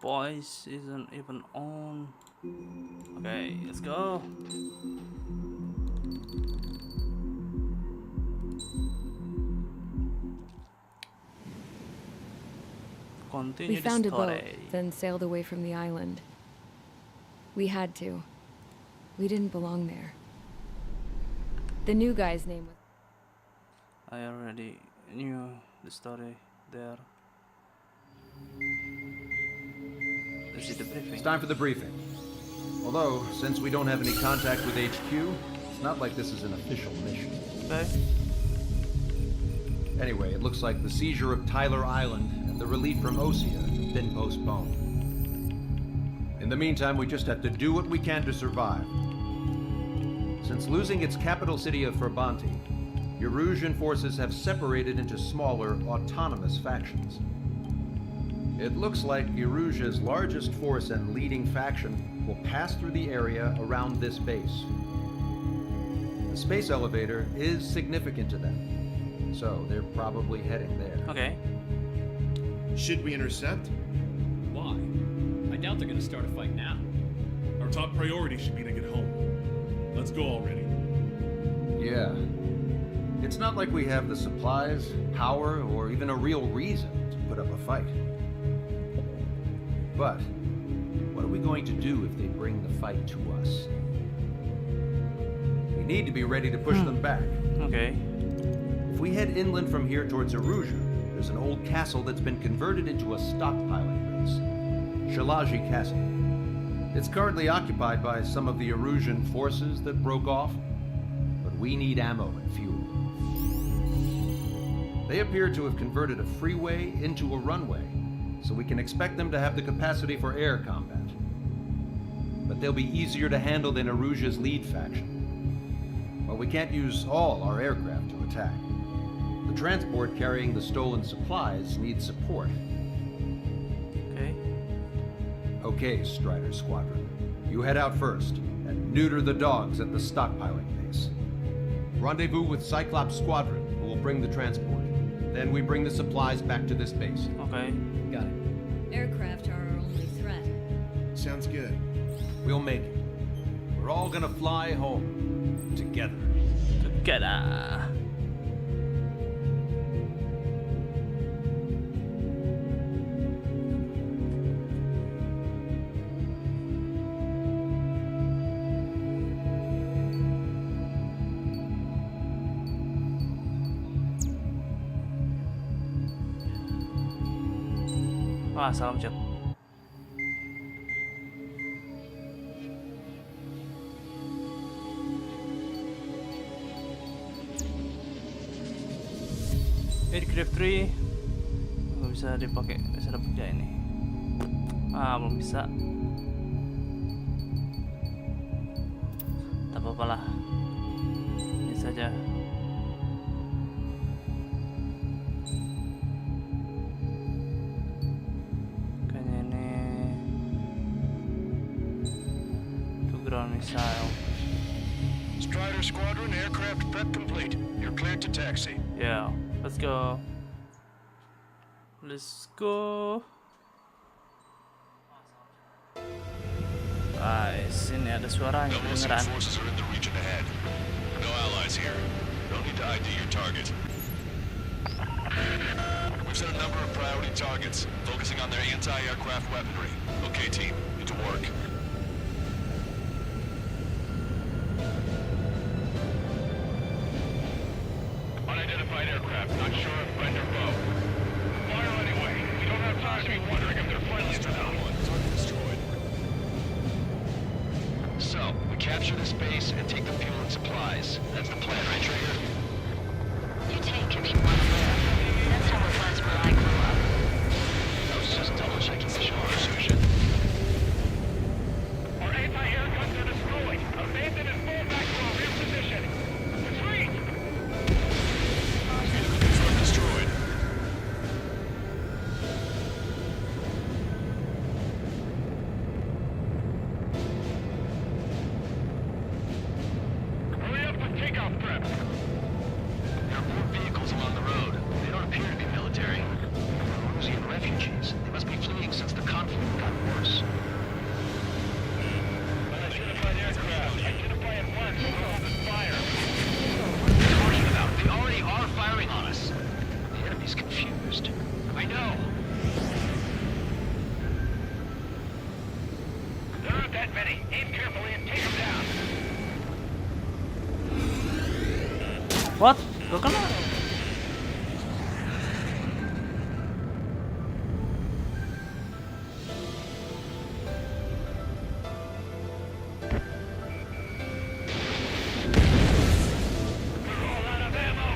Voice isn't even on. Okay, let's go. We Continue the found a boat, story. then sailed away from the island. We had to. We didn't belong there. The new guy's name was... I already knew the story there. Let's see the briefing. It's time for the briefing. Although, since we don't have any contact with HQ, it's not like this is an official mission. Okay. Anyway, it looks like the seizure of Tyler Island and the relief from Osea have been postponed. In the meantime, we just have to do what we can to survive. Since losing its capital city of Ferbanti, Erusian forces have separated into smaller, autonomous factions. It looks like Erusia's largest force and leading faction will pass through the area around this base. The space elevator is significant to them, so they're probably heading there. Okay. Should we intercept? Why? I doubt they're gonna start a fight now. Our top priority should be to get home. Let's go already. Yeah. It's not like we have the supplies, power, or even a real reason to put up a fight. But what are we going to do if they bring the fight to us? We need to be ready to push them back. Okay. If we head inland from here towards Erusia, there's an old castle that's been converted into a stockpiling base. Shalaji Castle. It's currently occupied by some of the Erusian forces that broke off, but we need ammo and fuel. They appear to have converted a freeway into a runway, so we can expect them to have the capacity for air combat. But they'll be easier to handle than Erusia's lead faction. But we can't use all our aircraft to attack. The transport carrying the stolen supplies needs support. Okay. Okay, Strider Squadron. You head out first and neuter the dogs at the stockpiling base. Rendezvous with Cyclops Squadron, who will bring the transport. Then we bring the supplies back to this base. Okay. Got it. Aircraft are our only threat. Sounds good. We'll make it. We're all gonna fly home. Together. Together. Wah, salam chat. Aircraft 3 nggak bisa dipakai, bisa dapat ya ini. Belum bisa. Tak apa-apa lah. Ini saja. Ground missile. Strider Squadron, aircraft prep complete. You're cleared to taxi. Yeah, let's go. Let's go. Guys, ini ada suaranya No kedengeran. forces are in the region ahead. No allies here. Don't need to ID your target. We've set a number of priority targets, focusing on their anti-aircraft weaponry. Okay, team, get to work. Unidentified aircraft, not sure if friend or foe. Fire anyway. We don't have time to be wondering if they're friendly or not. Target destroyed. So, we capture this base and take the fuel and supplies. That's the plan, right, Traeger? You take if you want to live. That's how it was where I grew up. I was just double-checking the shore, Sushin. Our anti-air guns are destroyed. Abandon and fall back to our rear position. Retreat! Front destroyed. Hurry up with takeoff prep. There are more vehicles along the road. They don't appear to be military. Aim carefully and take them down. What? Gak kena. We're all out of ammo.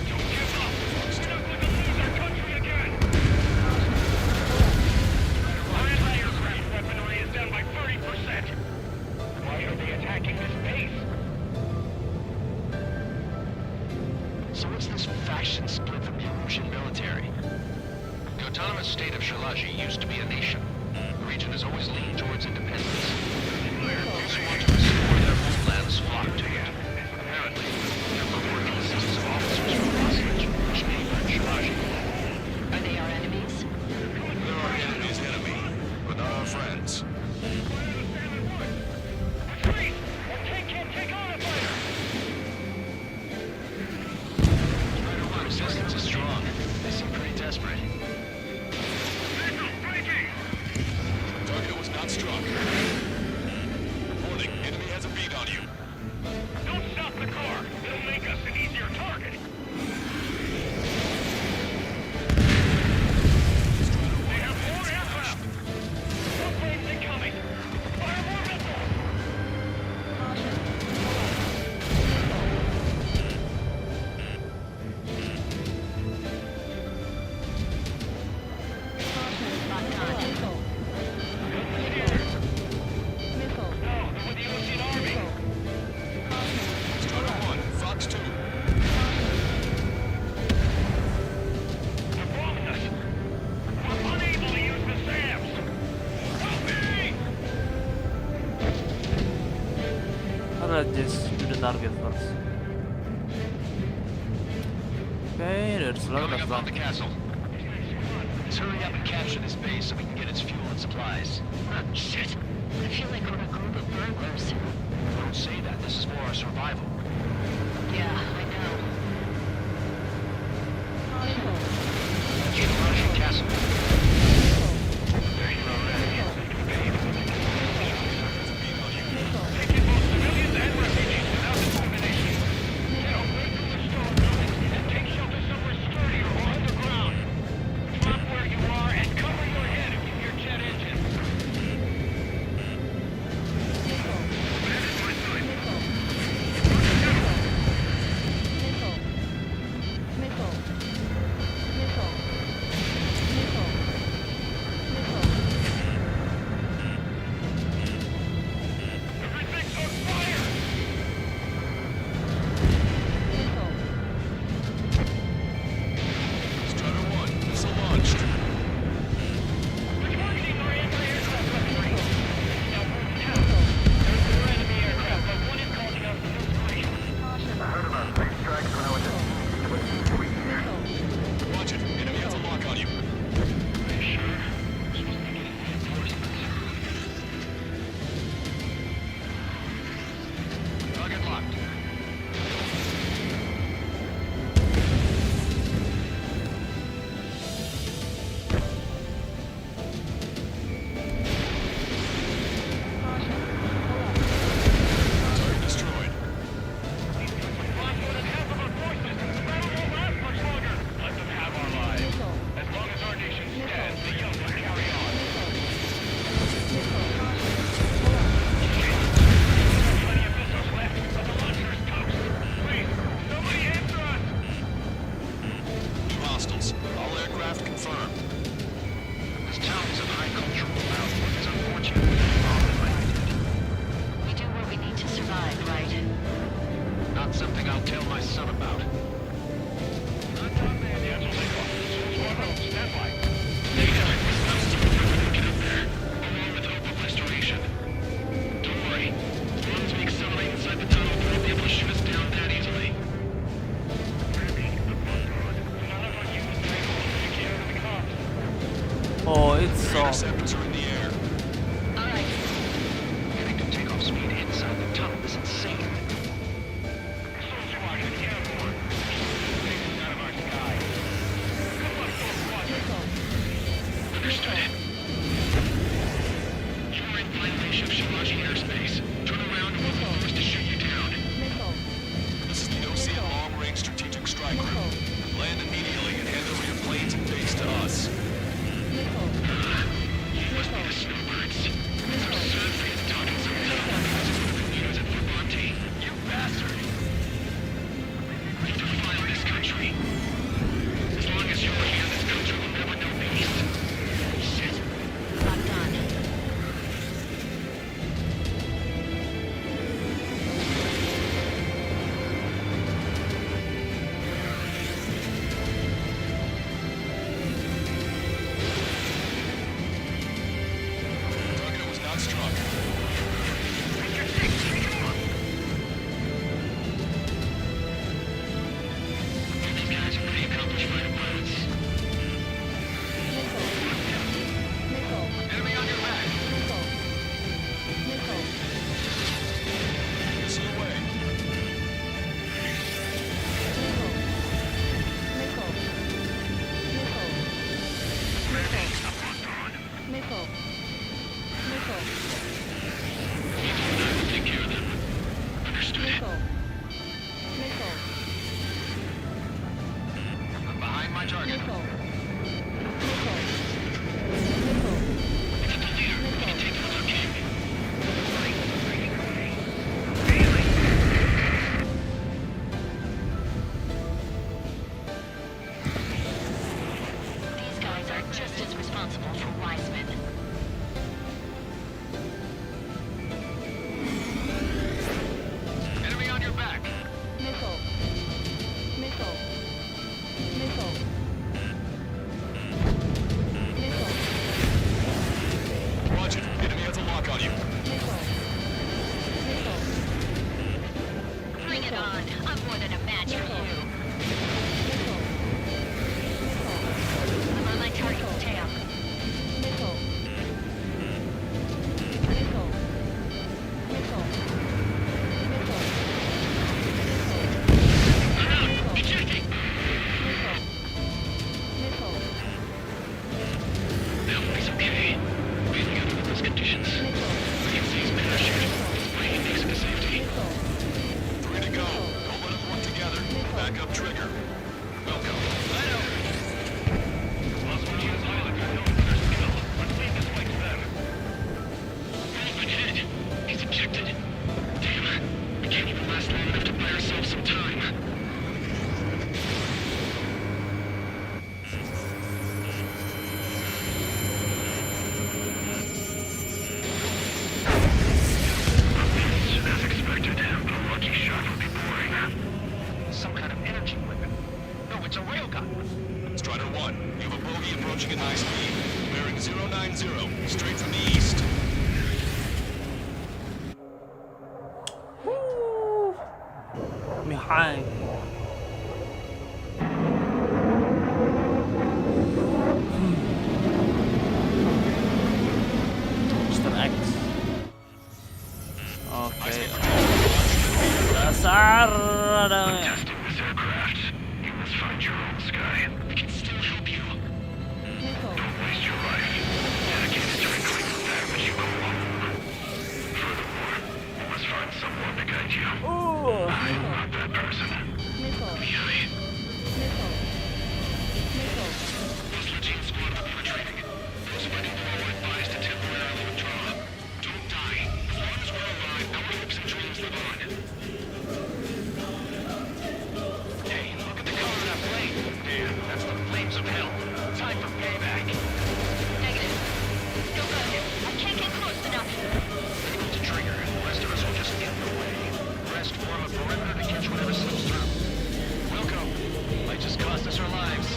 Don't give up. We're not going to lose our country again. Our anti-aircraft weaponry is down by 30%. Why are they attacking this base? So what's this faction split from the Erusian military? The autonomous state of Shalaji used to be a nation. The region has always leaned towards independence. Those who want to restore their homelands flock to it. Apparently, their core consists of officers from Osage, which neighbor Shalaji. Are they our enemies? They're our enemy's enemy, but not our friends. Retreat! Our tank can't take on a fighter! The resistance is strong. They seem pretty desperate. Signal breaking! Target was not struck. Warning, enemy has a beat on you. Don't stop the car! It'll make us an easier target! They have more aircraft! More planes incoming! Fire more missiles! No, they're with the Ocean Army! Strider 1, Fox 2. They're bombing us! We're unable to use the SAMs! Help me! Alright, just do the target first. Okay, there's a lot Coming of up on the them. castle. Let's hurry up and capture this base so we can get its fuel and supplies. Shit. I feel like we're a group of burglars. Don't say that. This is for our survival. Yeah, I know. That's the Russian castle. Taking both civilians and refugees without discrimination. Get away from the stone buildings and take shelter somewhere sturdier or underground. Drop where you are and cover your head if you hear jet engines. That is my time. Shiraji airspace. Turn around and we'll be the first to shoot you down. This is the OCN Long-Range Strategic Strike Group. Land immediately and hand over your planes and base to us. You must be the snowbirds. It's absurd for you to talk in some town because it's one of the leaders at Vermonte. You bastard! We have to file this country. As long as you're here, this country will never know peace. Shit. I'm done. Target was not struck. These guys are pretty accomplished fighter pilots. Enemy on your back. Missile away. Take care of them. Understood? I'm behind my target. It's the leader. We can take them without king. These guys are just as responsible for Wiseman. Enemy on your back. Roger. Enemy has a lock on you. Bring it on. I'm more than a match for you. I'm on my target's tail. Ejecting. Now he's okay. Breathing out under those conditions. I can see his parachute. His brain takes him to safety. 3 to go. Don't let us work together. Back up trigger. Welcome. Lost one unit's pilot got known for their skill. Let's leave this fight to them. Been hit. He's ejected. Damn. We can't even last long enough to buy ourselves some time. As expected, but a lucky shot would be boring. Some kind of energy weapon. No, it's a railgun. Strider 1, you have a bogey approaching at high speed. Bearing 090, straight from the east. Behind. Mr. X. Okay. Dasar ada. Testing this aircraft. You must find your own sky. We can still help you. Don't waste your life. Dedicate it to reclaiming that which you call home. Furthermore, you must find someone to guide you. I'm not that person. Really? Most routine squad will be retreating. Those fighting below are advised to temporarily withdraw. Don't die. As long as we're alive, our hopes and dreams live on. Hey, look at the color of that flame. Damn, that's the flames of hell. Time for payback. Negative. Go good. I can't get close enough. Able to trigger. The rest of us will just get in the way. Rest form a perimeter to catch whatever slips through. Welcome. Might just cost us our lives.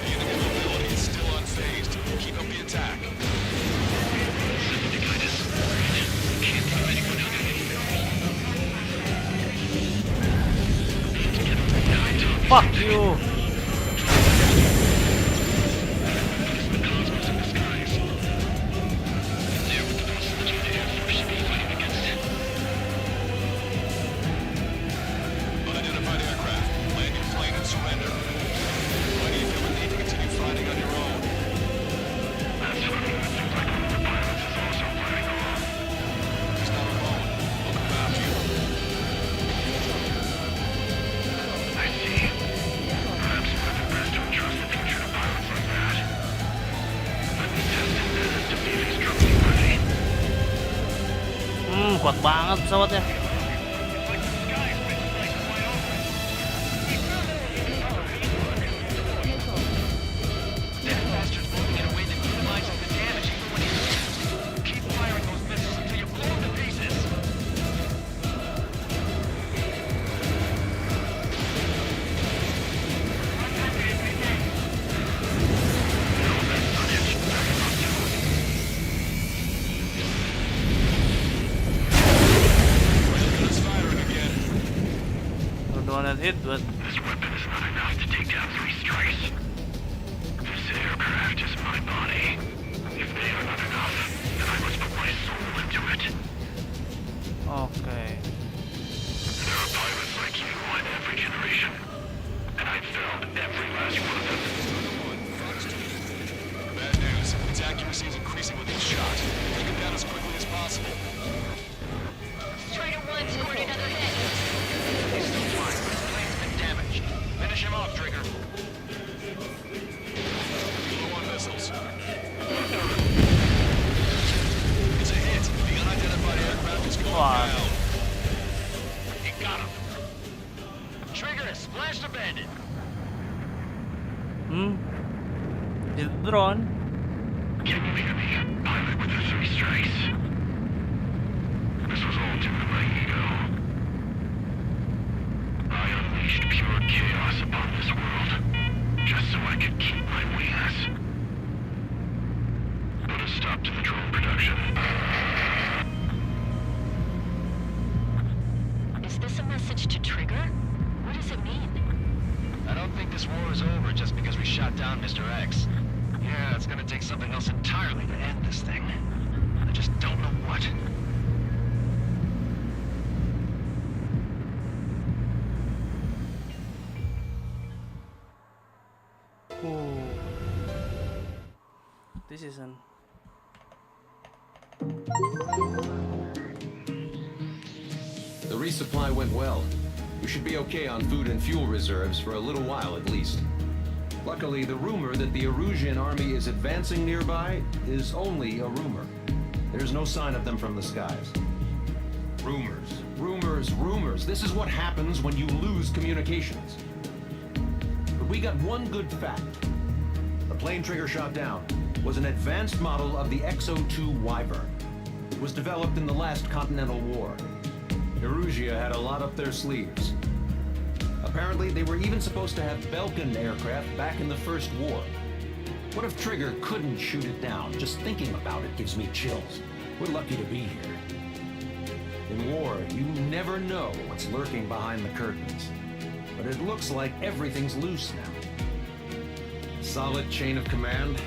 The enemy mobility is still unfazed. Keep up the attack. Something to guide us. Can't think of anyone who can. Fuck you. The cosmos in the skies. There with the possibility the Air Force should be fighting against it. banget pesawatnya. It's like the sky's been split wide open. That bastard's moving in a way that minimizes the damage even when he's moving. Keep firing those missiles until you blow them to pieces. It's firing again. Don't want to hit, but This weapon is not enough to take down 3 strikes. This aircraft is my body. If they are not enough, then I must put my soul into it. okay. There are pilots like you in every generation. And I've found every last one of them. Bad news. Its accuracy is increasing with each shot. Take it down as quickly as possible. Strider 1 scored another hit. He's still flying, but his plane's been damaged. Finish him off, Trigger. Low on missiles. It's a hit. The unidentified aircraft is going Wow. down. You got him. Trigger, splash the bandit. Is it drone? Can't believe me. Pilot with the 3 strikes. This was all due to my ego. I unleashed pure chaos upon this world, just so I could keep my wings. Put a stop to the drone production. Is this a message to Trigger? What does it mean? I don't think this war is over just because we shot down Mr. X. Yeah, it's gonna take something else entirely to end this thing. I just don't know what. Oh. This isn't. The resupply went well. We should be okay on food and fuel reserves for a little while at least. Luckily, the rumor that the Erusian army is advancing nearby is only a rumor. There's no sign of them from the skies. Rumors, rumors, rumors. This is what happens when you lose communications. But we got one good fact. The plane Trigger shot down was an advanced model of the XO-2 Wyvern. It was developed in the last Continental War. Erusia had a lot up their sleeves. Apparently, they were even supposed to have Belkin aircraft back in the First War. What if Trigger couldn't shoot it down? Just thinking about it gives me chills. We're lucky to be here. In war, you never know what's lurking behind the curtains. But it looks like everything's loose now. Solid chain of command,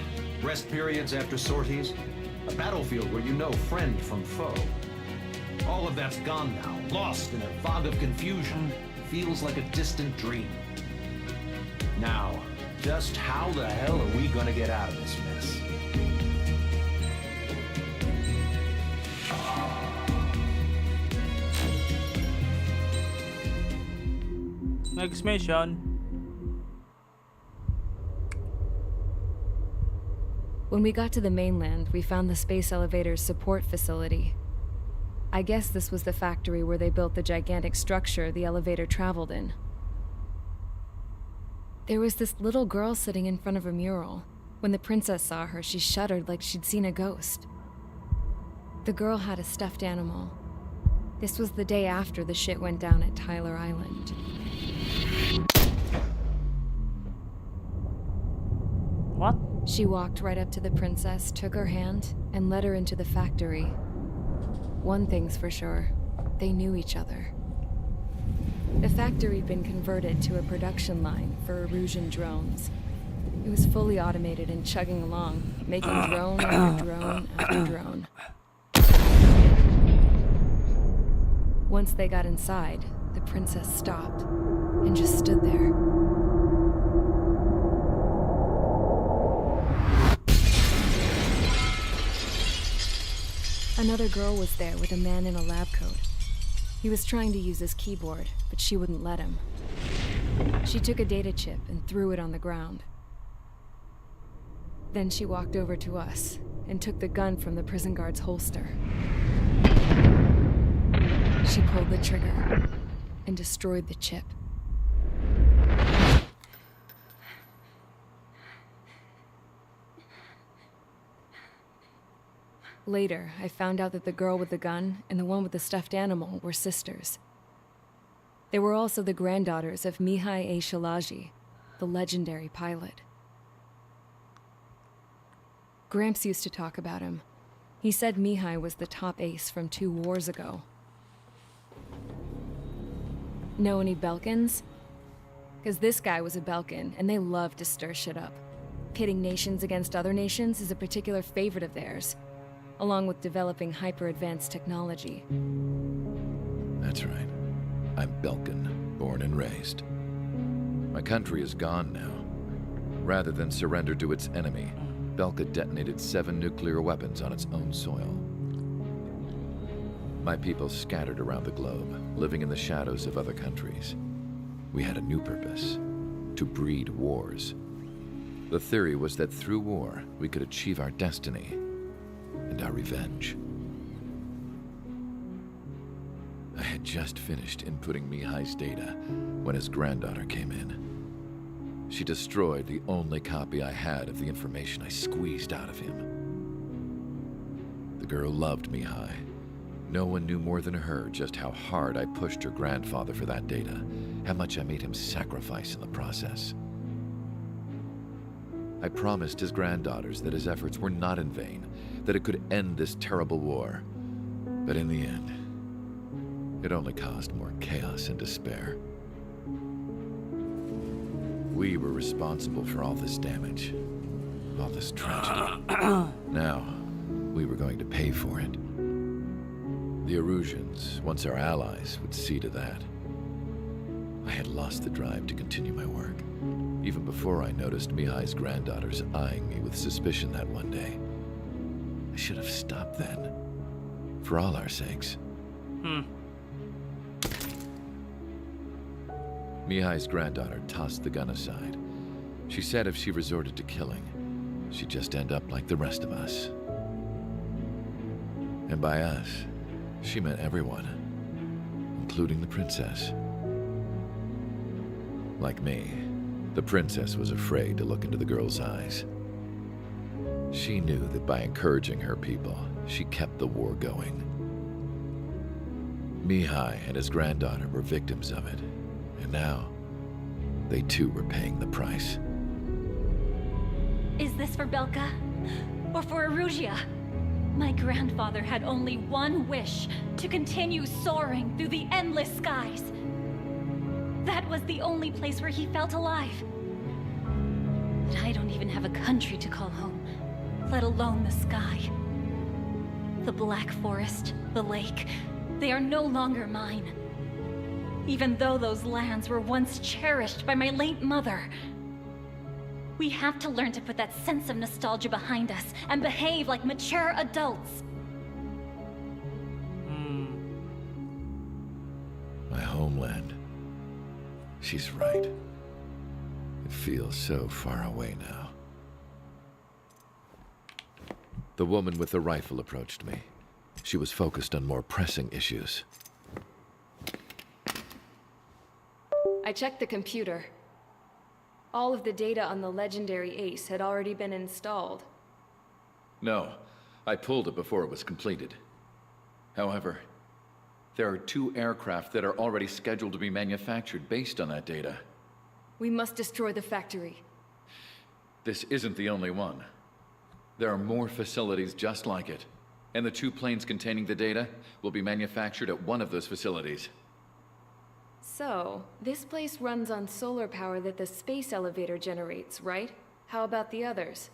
rest periods after sorties, a battlefield where you know friend from foe. All of that's gone now, lost in a fog of confusion. Feels like a distant dream. Now, just how the hell are we gonna get out of this mess? Next mission. When we got to the mainland, we found the space elevator's support facility. I guess this was the factory where they built the gigantic structure the elevator traveled in. There was this little girl sitting in front of a mural. When the princess saw her, she shuddered like she'd seen a ghost. The girl had a stuffed animal. This was the day after the shit went down at Tyler Island. What? She walked right up to the princess, took her hand, and led her into the factory. One thing's for sure, they knew each other. The factory'd been converted to a production line for Erusian drones. It was fully automated and chugging along, making drone after drone after drone. Once they got inside, the princess stopped and just stood there. Another girl was there with a man in a lab coat. He was trying to use his keyboard, but she wouldn't let him. She took a data chip and threw it on the ground. Then she walked over to us and took the gun from the prison guard's holster. She pulled the trigger and destroyed the chip. Later, I found out that the girl with the gun and the one with the stuffed animal were sisters. They were also the granddaughters of Mihai A. Shalaji, the legendary pilot. Gramps used to talk about him. He said Mihai was the top ace from 2 wars ago. Know any Belkans? Because this guy was a Belkan, and they love to stir shit up. Pitting nations against other nations is a particular favorite of theirs, along with developing hyper-advanced technology. That's right. I'm Belkan, born and raised. My country is gone now. Rather than surrender to its enemy, Belka detonated 7 nuclear weapons on its own soil. My people scattered around the globe, living in the shadows of other countries. We had a new purpose: to breed wars. The theory was that through war, we could achieve our destiny and our revenge. I had just finished inputting Mihai's data when his granddaughter came in. She destroyed the only copy I had of the information I squeezed out of him. The girl loved Mihai. No one knew more than her just how hard I pushed her grandfather for that data, how much I made him sacrifice in the process. I promised his granddaughters that his efforts were not in vain, that it could end this terrible war. But in the end, it only caused more chaos and despair. We were responsible for all this damage, all this tragedy. Now, we were going to pay for it. The Erusians, once our allies, would see to that. I had lost the drive to continue my work, even before I noticed Mihai's granddaughters eyeing me with suspicion that one day. I should have stopped then, for all our sakes. Mihai's granddaughter tossed the gun aside. She said if she resorted to killing, she'd just end up like the rest of us. And by us, she meant everyone, including the princess. Like me, the princess was afraid to look into the girl's eyes. She knew that by encouraging her people, she kept the war going. Mihai and his granddaughter were victims of it, and now, they too were paying the price. Is this for Belka? Or for Erusea? My grandfather had only one wish: to continue soaring through the endless skies. That was the only place where he felt alive. But I don't even have a country to call home, let alone the sky. The Black Forest, the lake, they are no longer mine. Even though those lands were once cherished by my late mother. We have to learn to put that sense of nostalgia behind us and behave like mature adults. My homeland. She's right. It feels so far away now. The woman with the rifle approached me. She was focused on more pressing issues. I checked the computer. All of the data on the legendary ace had already been installed. No, I pulled it before it was completed. However, there are 2 aircraft that are already scheduled to be manufactured based on that data. We must destroy the factory. This isn't the only one. There are more facilities just like it, and the 2 planes containing the data will be manufactured at one of those facilities. So, this place runs on solar power that the space elevator generates, right? How about the others?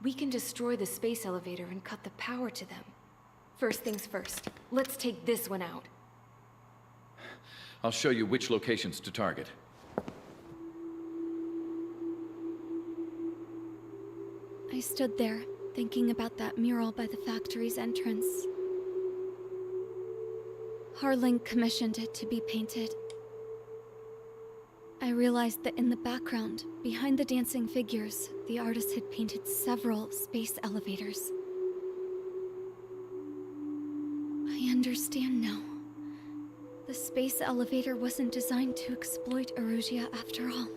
We can destroy the space elevator and cut the power to them. First things first, let's take this one out. I'll show you which locations to target. I stood there, thinking about that mural by the factory's entrance. Harling commissioned it to be painted. I realized that in the background, behind the dancing figures, the artist had painted several space elevators. I understand now. The space elevator wasn't designed to exploit Erusia after all.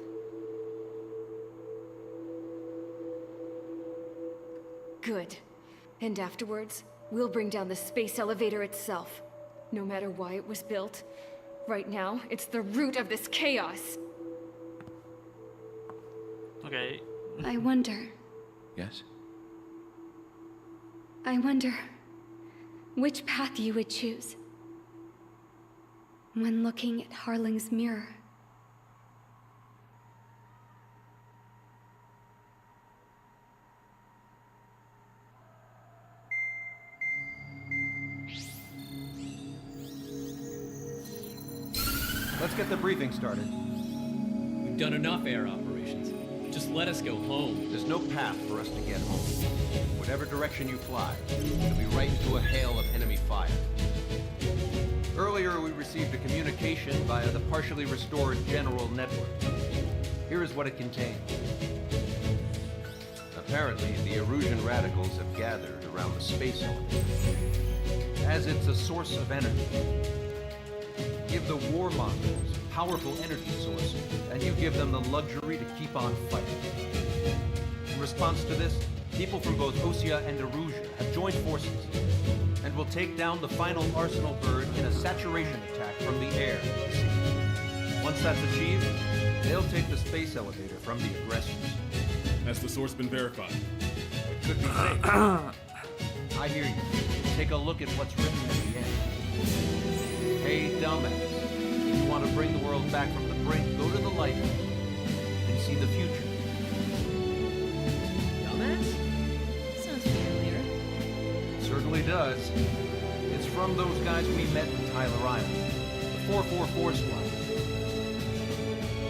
Good. And afterwards, we'll bring down the space elevator itself. No matter why it was built, right now, it's the root of this chaos. Okay. I wonder. Yes? I wonder which path you would choose when looking at Harling's mirror. Let's get the briefing started. We've done enough air operations. Just let us go home. There's no path for us to get home. Whatever direction you fly, you'll be right into a hail of enemy fire. Earlier, we received a communication via the partially restored general network. Here is what it contained. Apparently, the Erusian radicals have gathered around the space elevator, as it's a source of energy. Give the warmongers powerful energy sources, and you give them the luxury to keep on fighting. In response to this, people from both Osea and Erusia have joined forces, and will take down the final Arsenal bird in a saturation attack from the air. Once that's achieved, they'll take the space elevator from the aggressors. Has the source been verified? It could be fake. I hear you. Take a look at what's written at the end. Hey, dumbass. If you want to bring the world back from the brink, go to the lighthouse and see the future. Dumbass? Sounds familiar. It certainly does. It's from those guys we met in Tyler Island, the 444 squad.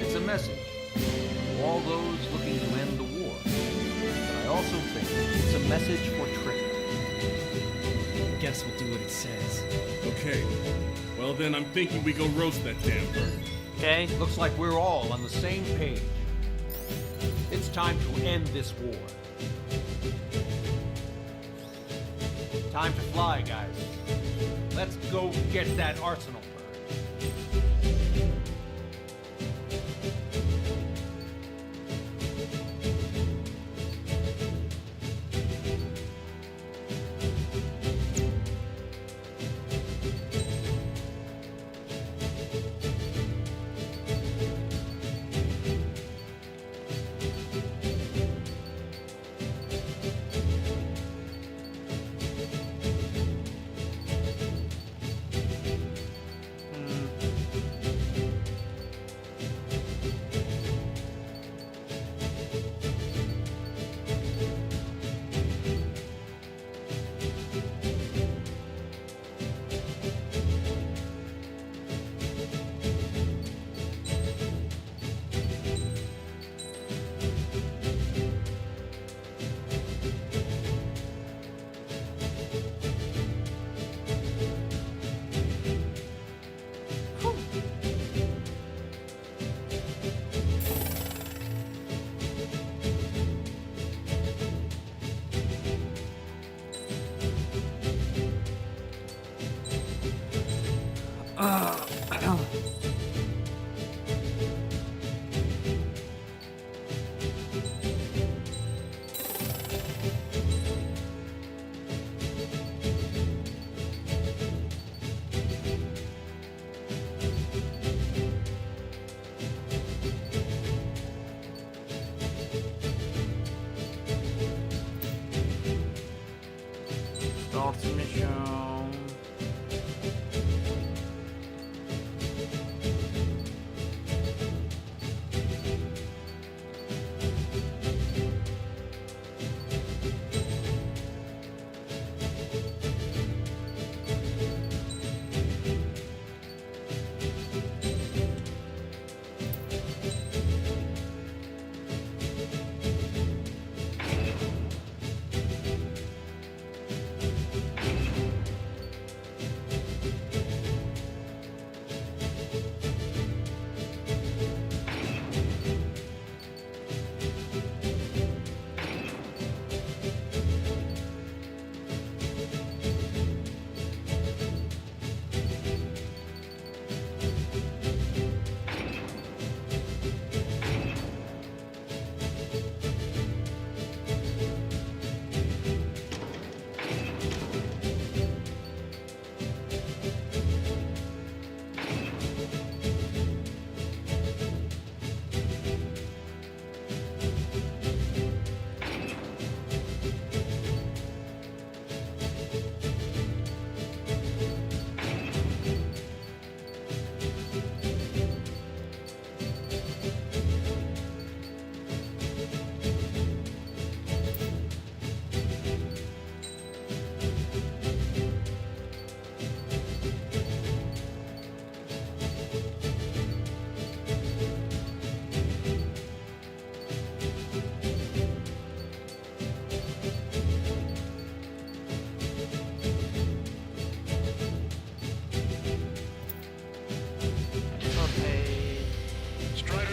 It's a message to all those looking to end the war. But I also think it's a message for Trick. Guess we'll do what it says. Okay. Well then, I'm thinking we go roast that damn bird. Okay. Looks like we're all on the same page. It's time to end this war. Time to fly, guys. Let's go get that Arsenal bird. Start mission.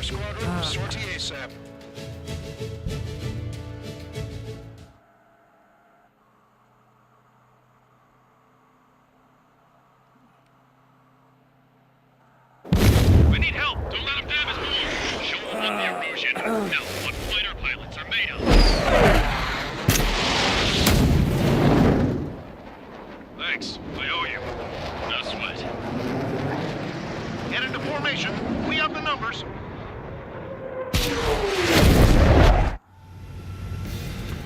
Squadron, sortie ASAP. We need help! Don't let them damage more! Show them what the erosion. Now, what fighter pilots are made of. Thanks. I owe you. No sweat. Get into formation. We have the numbers.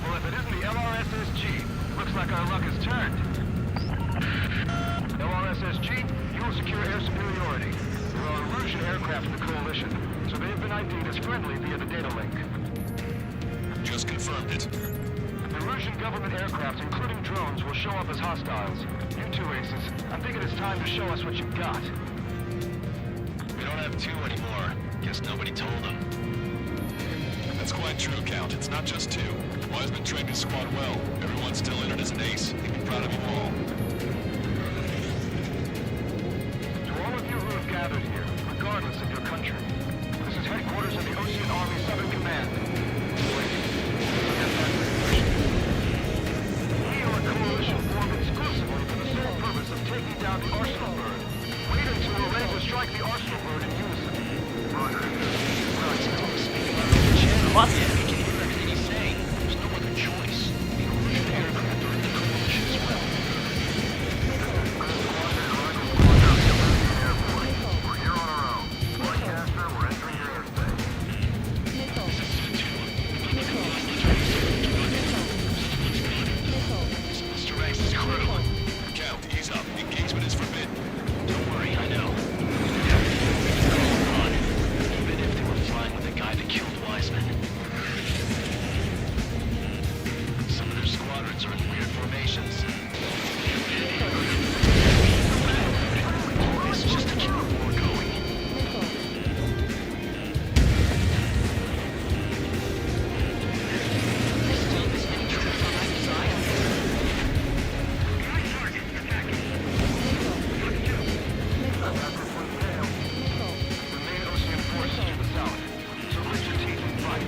Well, if it isn't the LRSSG, looks like our luck has turned. LRSSG, you will secure air superiority. There are Erusian aircraft in the Coalition, so they have been ID'd as friendly via the data link. Just confirmed it. The Erusian government aircraft, including drones, will show up as hostiles. You two aces, I think it is time to show us what you've got. We don't have two anymore. Guess nobody told them. That's quite true, Count. It's not just two. Wiseman trained his squad well. Everyone's still in it as an ace. He'd be proud of you all. To all of you who have gathered here, regardless of your country, this is headquarters of the Ocean Army Southern Command. Wait, forget that for impression. We are a coalition formed exclusively for the sole purpose of taking down the Arsenal Bird. Wait until we're ready to strike the Arsenal Bird in unison. Roger. What? Everything he's saying, there's no other choice. The Erusian aircraft are in the Coalition as well. We're here on our own. Lancaster, we're entering your airspace. Mr. Rex is critical. Count, ease up. Engagement is forbidden. Don't worry, I know. Run. Even if they were flying with the guy that killed Wiseman. Some of their squadrons are in weird formations. This is just to keep the war going. There's still this many troops on either side. The main ocean forces to the south, so grit your teeth and fight.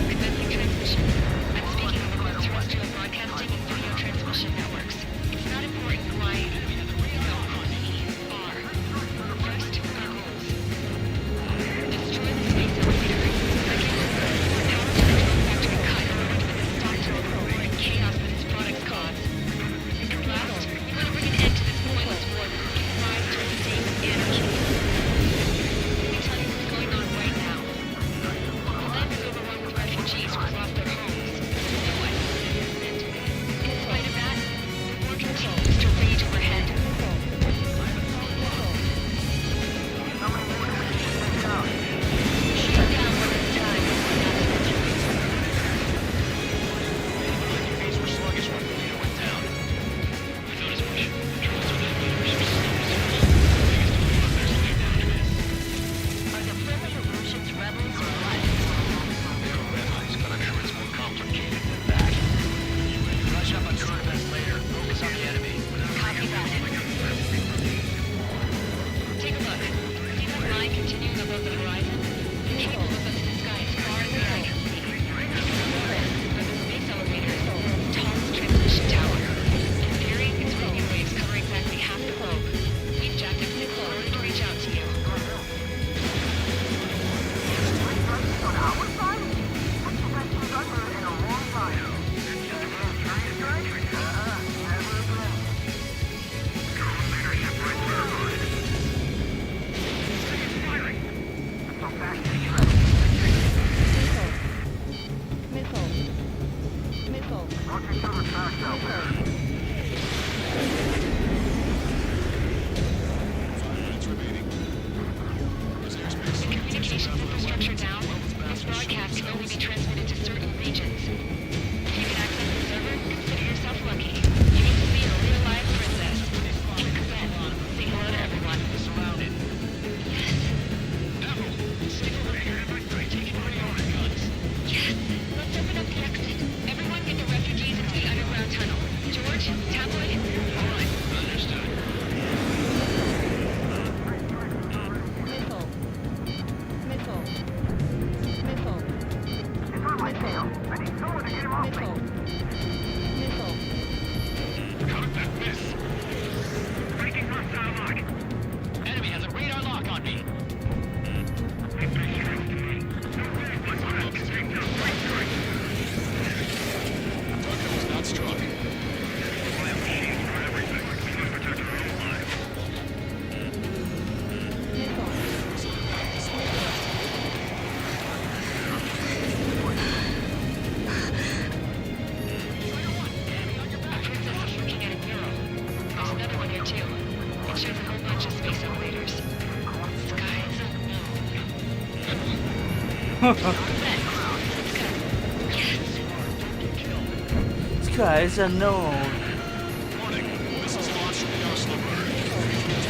Commencing transmission. I'm speaking over both terrestrial broadcasting and video transmission networks. It's not important why. No, are. First, our goals. Destroy the space elevator. Again, power to the drone factory cut in order to put a stop to the war and chaos that its products cause. And last, we want to bring an end to this pointless war that will give rise to a state of anarchy. Let me tell you what's going on right now. The land is overrun with refugees who've lost their homes. No one is innocent. In spite of that, the war continues to rage overhead. Shoot down one at a time. These were sluggish when the leader went down. I thought as much. Drones are the leaders. Are the friendly Erusians rebels or what? They're rebels, but I'm sure it's more complicated than that. Brush up on drone events later. Focus on the enemy. Copy that. Take a look. See that line continuing above the horizon? The cable goes up to the sky as far as the eye can see. Are the space elevator, tallest transmission tower. In theory, its radio waves cover exactly half the globe. We've jacked up in order to reach out to you. Minutes remaining. There's airspace. The communications infrastructure down. This broadcast can only be transmitted to certain regions. If you can access the server, consider yourself lucky. You get to see a real live princess. Click again. Say hello to everyone. Surrounded. Devil, stay over here. Taking away all the guns. Yes! Let's open up the exit. Everyone get the refugees into the underground tunnel. George, Tabloid, it too. It shows a whole bunch of space elevators. Skies unknown. All set. Let's go. Yes. Skies unknown. Warning. This is launch from the Arsenal bird.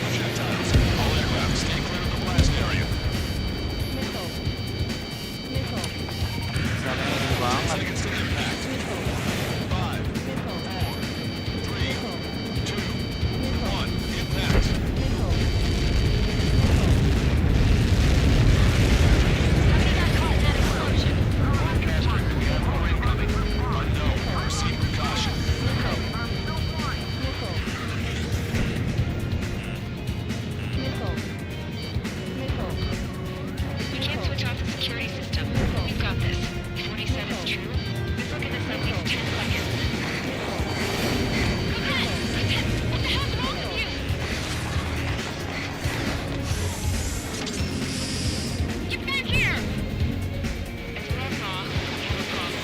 Projectiles. All aircraft stay clear of the blast area. Sana ini banget. Seconds to impact. 5, 4, 3, 2, 1. Impact. Unknown. Proceed with caution. We can't switch off the security system. We've got this. If what he said is true, this will give us at least 10 seconds. Lieutenant! Lieutenant! What the hell's wrong with you? Get back here! As we all saw, we have a problem.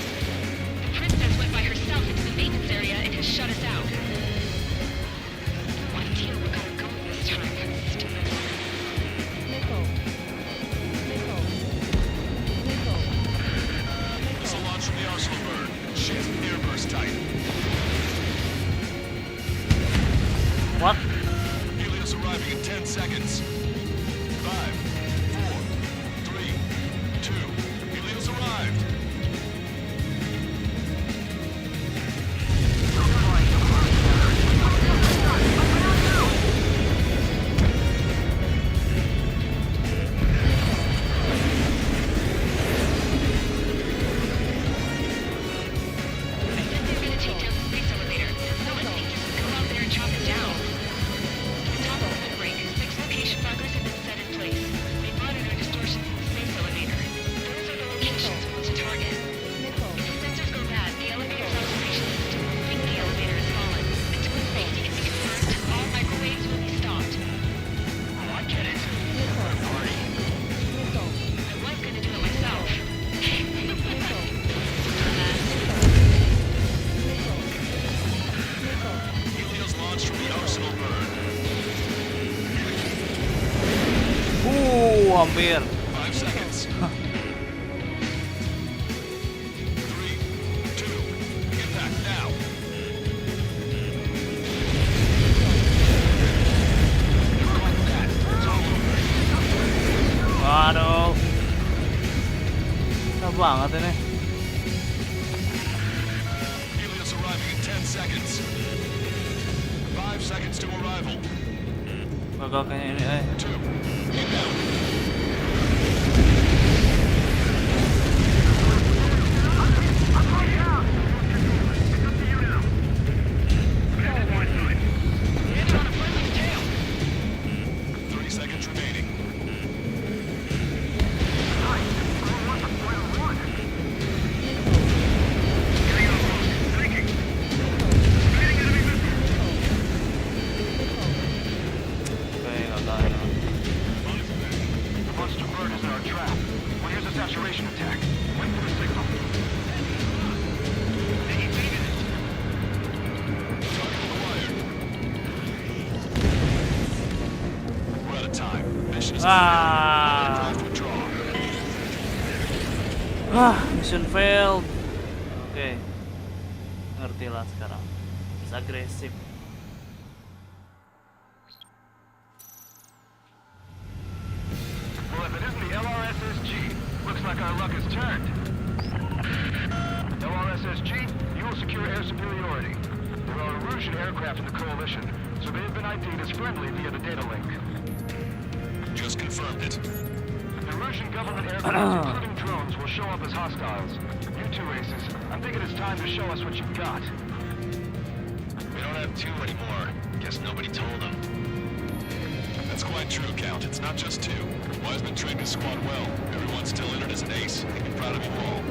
The princess went by herself into the maintenance area and has shut us out. No idea where we gotta go this time. Stupid. Missile launch from the Arsenal bird. Shit, airburst tight. What? Helios arriving in 10 seconds. 5, 4, 3, 2. Helios arrived. They're gonna take down the space elevator. No one thinks just go out there and chop it down. The top of the windbreak, 6 location markers have been set in place. They monitor distortions in the space elevator. Those are the locations we want to target. If the sensors go bad, the elevator's observation system will think the elevator has fallen. Until safety can be confirmed, all microwaves will be stopped. Oh, I get it. Sorry. I was gonna do it myself. Helios launched from the Arsenal bird. Hampir. 5 seconds. 3, 2, impact now. Like that. It's all over. Waduh. Susah banget ini. Helios arriving in 10 seconds. 5 seconds to arrival. Gagal kayaknya ini, 2, inbound. It's on a friendly's tail. 30 seconds remaining. Oke, gagal ya. The monster bird is in our trap. Well, here's a saturation attack. Wait for the signal. Target acquired. We're out of time. Mission is Ah. Drive withdraw. Mission failed. Oke. Ngerti lah sekarang. Terus agresif. Well, if it isn't the LRSSG, looks like our luck has turned. LRSSG, you will secure air superiority. There are Erusian aircraft in the Coalition, so they have been ID'd as friendly via the data link. Just confirmed it. The Erusian government aircraft, including drones, will show up as hostiles. You two aces, I'm thinking it's time to show us what you've got. We don't have 2 anymore. Guess nobody told them. That's quite true, Count. It's not just 2. Wiseman trained his squad well. Everyone's still in it as an ace. He'd be proud of you all.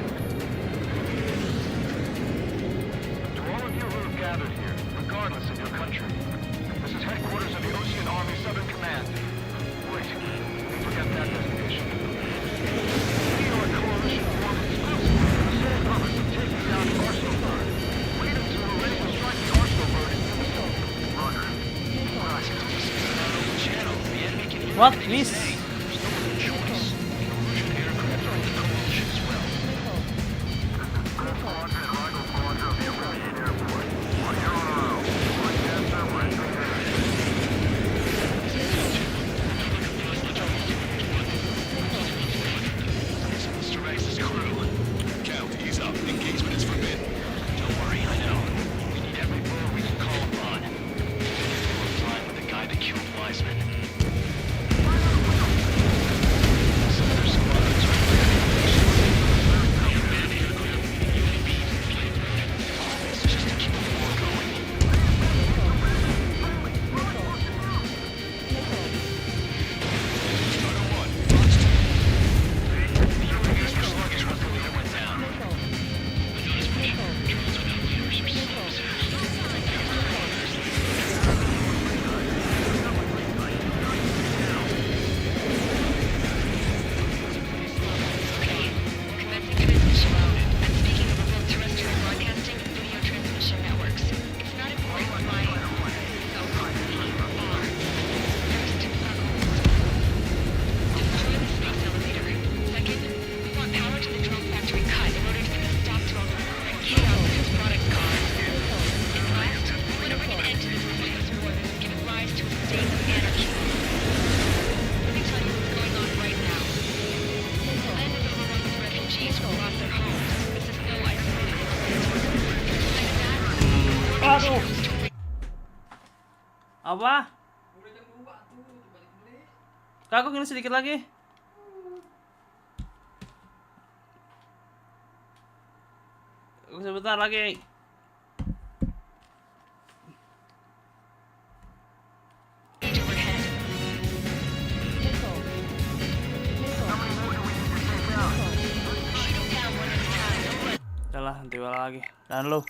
To all of you who have gathered here, regardless of your country, this is headquarters of the Ocean Army Southern Command. Wait, forget that designation. We are a coalition formed exclusively for the sole purpose of taking down the Arsenal bird. Wait until we're ready to strike the Arsenal bird in unison. Roger. What? Miss? Mr. Rex's crew. Count, ease up. Engagement is forbidden. Don't worry, I know. We need every bird we can call upon. We're flying with the guy that killed Wiseman. Some of their squadrons are they abandoned aircraft and UAVs in Bladeburg. All this just to keep the war going. Strider 1, Fox 2. The UAVs were sluggish once the leader went down. I noticed drones without leaders are slow as hell. Okay, we're commencing transmission mode. I'm speaking over both terrestrial broadcasting and video transmission networks. It's not important why. So, BRRRR. First, our goals. Destroy the space elevator. Second, we want power to the drone factory cut in order to put a stop to all the chaos that has brought it gone. And last, we want to bring an end to this senseless war that has given rise to a state of anarchy. Let me tell you what's going on right now. The land is overrun with refugees who lost their homes. This is no isolated incident. Despite that, Aduh. Apa? Kak, aku gini sedikit lagi. Aku sebentar lagi. Udah lah, nanti lagi. Dan lu.